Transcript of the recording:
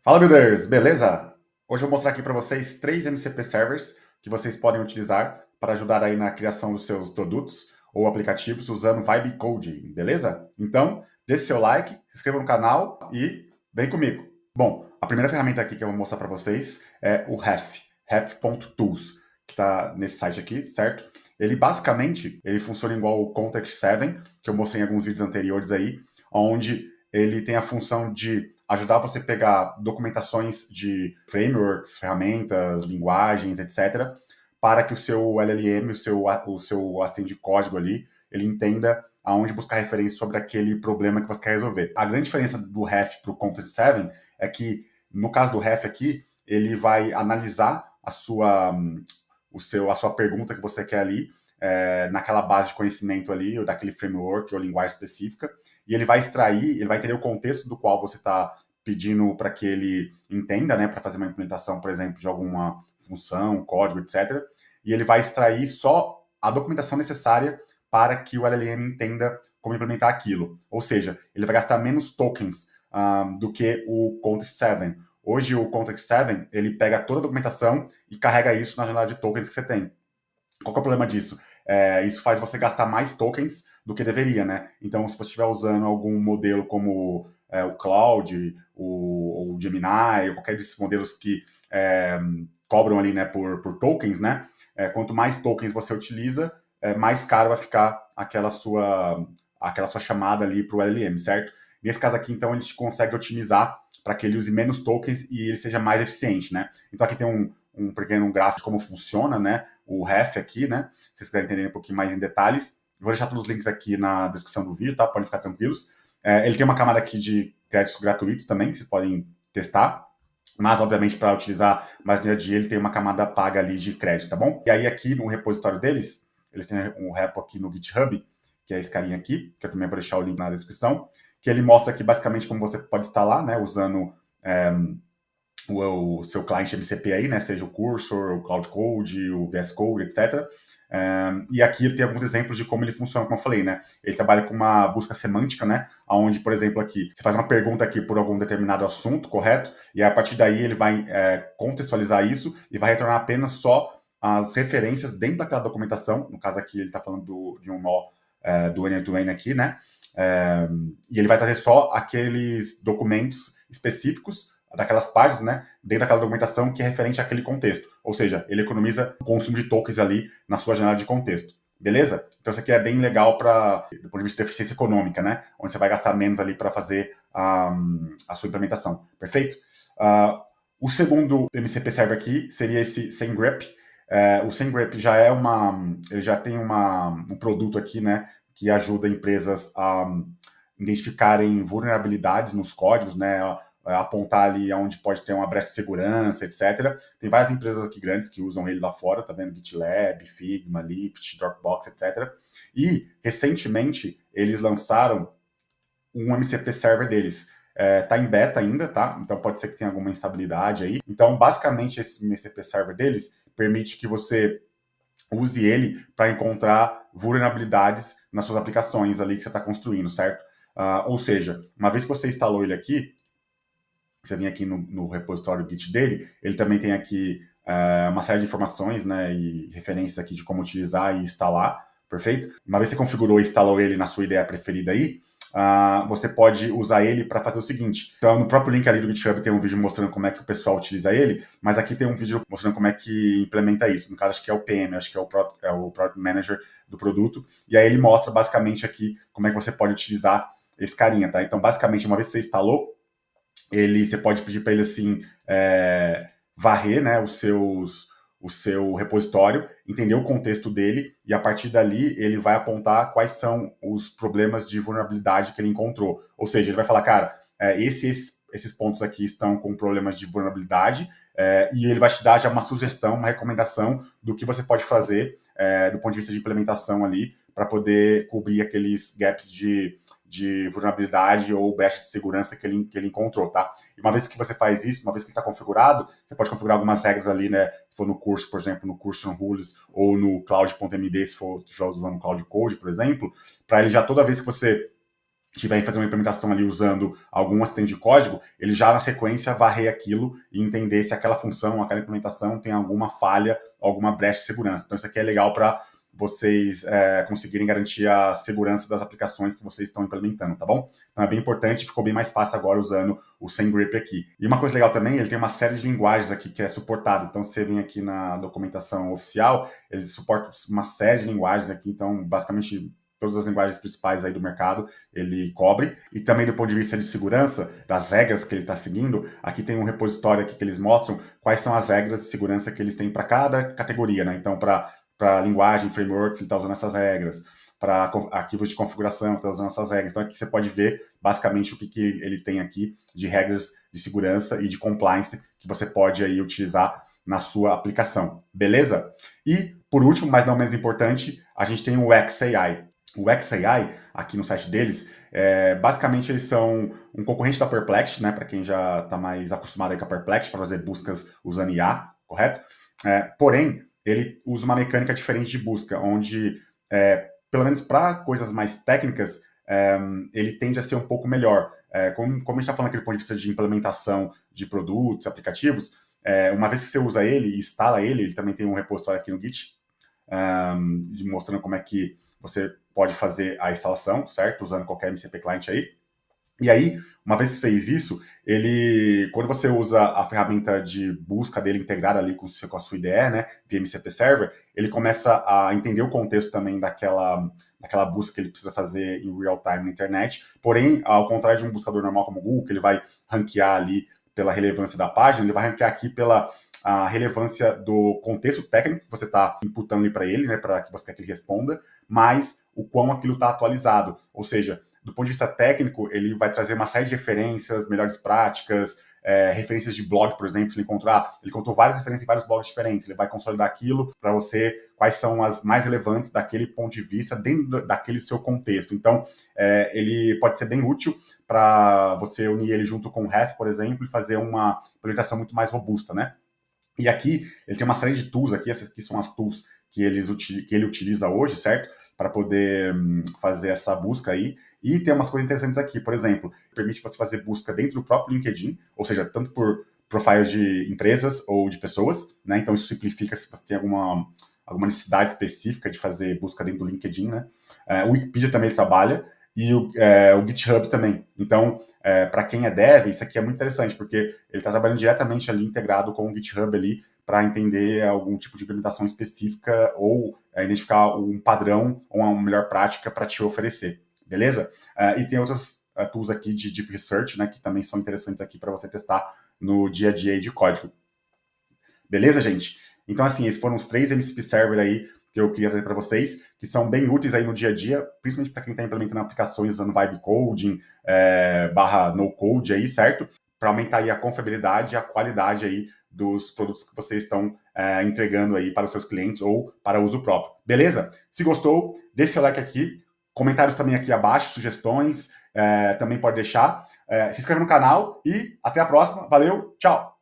Fala, builders! Beleza? Hoje eu vou mostrar aqui para vocês 3 MCP servers que vocês podem utilizar para ajudar aí na criação dos seus produtos ou aplicativos usando Vibe Coding, beleza? Então, deixe seu like, se inscreva no canal e vem comigo. Bom, a primeira ferramenta aqui que eu vou mostrar para vocês é o ref.tools, que está nesse site aqui, certo? Ele basicamente, ele funciona igual o Contact 7, que eu mostrei em alguns vídeos anteriores aí, onde ele tem a função de ajudar você a pegar documentações de frameworks, ferramentas, linguagens, etc., para que o seu LLM, o seu assistente de código ali, ele entenda aonde buscar referência sobre aquele problema que você quer resolver. A grande diferença do Ref para o Context 7 é que, no caso do Ref aqui, ele vai analisar a sua pergunta que você quer ali, naquela base de conhecimento ali, ou daquele framework ou linguagem específica, e ele vai extrair, ele vai entender o contexto do qual você está pedindo para que ele entenda, né, para fazer uma implementação, por exemplo, de alguma função, código, etc. E ele vai extrair só a documentação necessária para que o LLM entenda como implementar aquilo. Ou seja, ele vai gastar menos tokens do que o Context 7. Hoje o Context 7, ele pega toda a documentação e carrega isso na janela de tokens que você tem. Qual que é o problema disso? Isso faz você gastar mais tokens do que deveria, né? Então, se você estiver usando algum modelo como o Cloud, o Gemini, ou qualquer desses modelos que cobram ali, né, por tokens, né? Quanto mais tokens você utiliza, mais caro vai ficar aquela sua chamada ali para o LLM, certo? Nesse caso aqui, então, a gente consegue otimizar para que ele use menos tokens e ele seja mais eficiente, né? Então, aqui tem um pequeno gráfico de como funciona, né? O ref aqui, né? Se vocês quiserem entender um pouquinho mais em detalhes. Vou deixar todos os links aqui na descrição do vídeo, tá? Podem ficar tranquilos. Ele tem uma camada aqui de créditos gratuitos também, que vocês podem testar. Mas, obviamente, para utilizar mais no dia a dia, ele tem uma camada paga ali de crédito, tá bom? E aí, aqui no repositório deles, eles têm um repo aqui no GitHub, que é esse carinha aqui, que eu também vou deixar o link na descrição, que ele mostra aqui basicamente como você pode instalar, né? Usando o seu cliente MCP aí, né? Seja o Cursor, o Cloud Code, o VS Code, etc. E aqui tem alguns exemplos de como ele funciona, como eu falei, né? Ele trabalha com uma busca semântica, né? Onde, por exemplo, aqui, você faz uma pergunta aqui por algum determinado assunto, correto? E a partir daí ele vai contextualizar isso e vai retornar apenas só as referências dentro daquela documentação. No caso aqui, ele está falando de um nó do N2N aqui, né? E ele vai trazer só aqueles documentos específicos daquelas páginas, né, dentro daquela documentação que é referente àquele contexto. Ou seja, ele economiza o consumo de tokens ali na sua janela de contexto. Beleza? Então isso aqui é bem legal do ponto de vista de eficiência econômica, né? Onde você vai gastar menos ali para fazer a sua implementação. Perfeito? O segundo MCP server aqui seria esse SameGrep. O SameGrep ele já tem um produto aqui, né, que ajuda empresas a identificarem vulnerabilidades nos códigos, né, apontar ali onde pode ter uma brecha de segurança, etc. Tem várias empresas aqui grandes que usam ele lá fora, tá vendo? GitLab, Figma, Lift, Dropbox, etc. E, recentemente, eles lançaram um MCP server deles. Tá em beta ainda, tá? Então pode ser que tenha alguma instabilidade aí. Então, basicamente, esse MCP server deles permite que você use ele para encontrar vulnerabilidades nas suas aplicações ali que você está construindo, certo? Ou seja, uma vez que você instalou ele aqui, você vem aqui no repositório Git dele, ele também tem aqui uma série de informações, né, e referências aqui de como utilizar e instalar, perfeito? Uma vez que você configurou e instalou ele na sua ideia preferida aí, você pode usar ele para fazer o seguinte. Então, no próprio link ali do GitHub tem um vídeo mostrando como é que o pessoal utiliza ele, mas aqui tem um vídeo mostrando como é que implementa isso. No caso, acho que é o PM, acho que é o Product Manager do produto. E aí ele mostra basicamente aqui como é que você pode utilizar esse carinha, tá? Então, basicamente, uma vez que você instalou, você pode pedir para ele assim varrer, né, o seu repositório, entender o contexto dele e a partir dali ele vai apontar quais são os problemas de vulnerabilidade que ele encontrou. Ou seja, ele vai falar, cara, esses pontos aqui estão com problemas de vulnerabilidade e ele vai te dar já uma sugestão, uma recomendação do que você pode fazer do ponto de vista de implementação ali para poder cobrir aqueles gaps de vulnerabilidade ou brecha de segurança que ele encontrou, tá? E uma vez que você faz isso, uma vez que está configurado, você pode configurar algumas regras ali, né? Se for no curso, por exemplo, no Cursion Rules ou no Cloud.md, se for já usando o Cloud Code, por exemplo, para ele já toda vez que você tiver que fazer uma implementação ali usando algum assistente de código, ele já na sequência varrer aquilo e entender se aquela função, aquela implementação tem alguma falha, alguma brecha de segurança. Então isso aqui é legal para vocês conseguirem garantir a segurança das aplicações que vocês estão implementando, tá bom? Então é bem importante, ficou bem mais fácil agora usando o SameGrip aqui. E uma coisa legal também, ele tem uma série de linguagens aqui que é suportada. Então você vem aqui na documentação oficial, eles suportam uma série de linguagens aqui, então basicamente todas as linguagens principais aí do mercado, ele cobre. E também do ponto de vista de segurança, das regras que ele está seguindo, aqui tem um repositório aqui que eles mostram quais são as regras de segurança que eles têm para cada categoria, né? Então, para linguagem, frameworks, ele está usando essas regras. Para arquivos de configuração, está usando essas regras. Então, aqui você pode ver, basicamente, o que ele tem aqui de regras de segurança e de compliance que você pode aí utilizar na sua aplicação. Beleza? E, por último, mas não menos importante, a gente tem o XAI. O XAI, aqui no site deles, basicamente eles são um concorrente da Perplexity, né? Para quem já está mais acostumado aí com a Perplexity, para fazer buscas usando IA, correto? Porém, ele usa uma mecânica diferente de busca, onde, pelo menos para coisas mais técnicas, ele tende a ser um pouco melhor. Como a gente está falando aqui do ponto de vista de implementação de produtos, aplicativos, uma vez que você usa ele e instala ele também tem um repositório aqui no Git, mostrando como é que você pode fazer a instalação, certo? Usando qualquer MCP client aí. E aí, uma vez que fez isso, quando você usa a ferramenta de busca dele integrada ali com a sua IDE, né, via MCP Server, ele começa a entender o contexto também daquela busca que ele precisa fazer em real time na internet. Porém, ao contrário de um buscador normal como o Google, que ele vai ranquear ali pela relevância da página, ele vai ranquear aqui pela a relevância do contexto técnico que você está imputando ali para ele, né, para que você quer que ele responda, mas o quão aquilo está atualizado. Ou seja, do ponto de vista técnico, ele vai trazer uma série de referências, melhores práticas, referências de blog, por exemplo, se ele encontrou várias referências em vários blogs diferentes, ele vai consolidar aquilo para você, quais são as mais relevantes daquele ponto de vista, dentro daquele seu contexto. Então, ele pode ser bem útil para você unir ele junto com o Ref, por exemplo, e fazer uma implementação muito mais robusta, né? E aqui, ele tem uma série de tools aqui, essas aqui são as tools que ele utiliza hoje, certo? Para poder fazer essa busca aí. E tem umas coisas interessantes aqui, por exemplo, permite você fazer busca dentro do próprio LinkedIn, ou seja, tanto por profiles de empresas ou de pessoas, né? Então isso simplifica se você tem alguma necessidade específica de fazer busca dentro do LinkedIn, né? O Wikipedia também trabalha, e o GitHub também. Então, para quem é dev, isso aqui é muito interessante, porque ele está trabalhando diretamente ali, integrado com o GitHub ali, para entender algum tipo de implementação específica ou identificar um padrão ou uma melhor prática para te oferecer, beleza? E tem outras tools aqui de Deep Research, né, que também são interessantes aqui para você testar no dia a dia de código. Beleza, gente? Então, assim, esses foram os 3 MCP Server aí que eu queria trazer para vocês, que são bem úteis aí no dia a dia, principalmente para quem está implementando aplicações usando Vibe Coding, / No Code aí, certo? Para aumentar aí a confiabilidade e a qualidade aí dos produtos que vocês estão entregando aí para os seus clientes ou para uso próprio. Beleza? Se gostou, deixe seu like aqui, comentários também aqui abaixo, sugestões, também pode deixar. Se inscreva no canal e até a próxima. Valeu, tchau!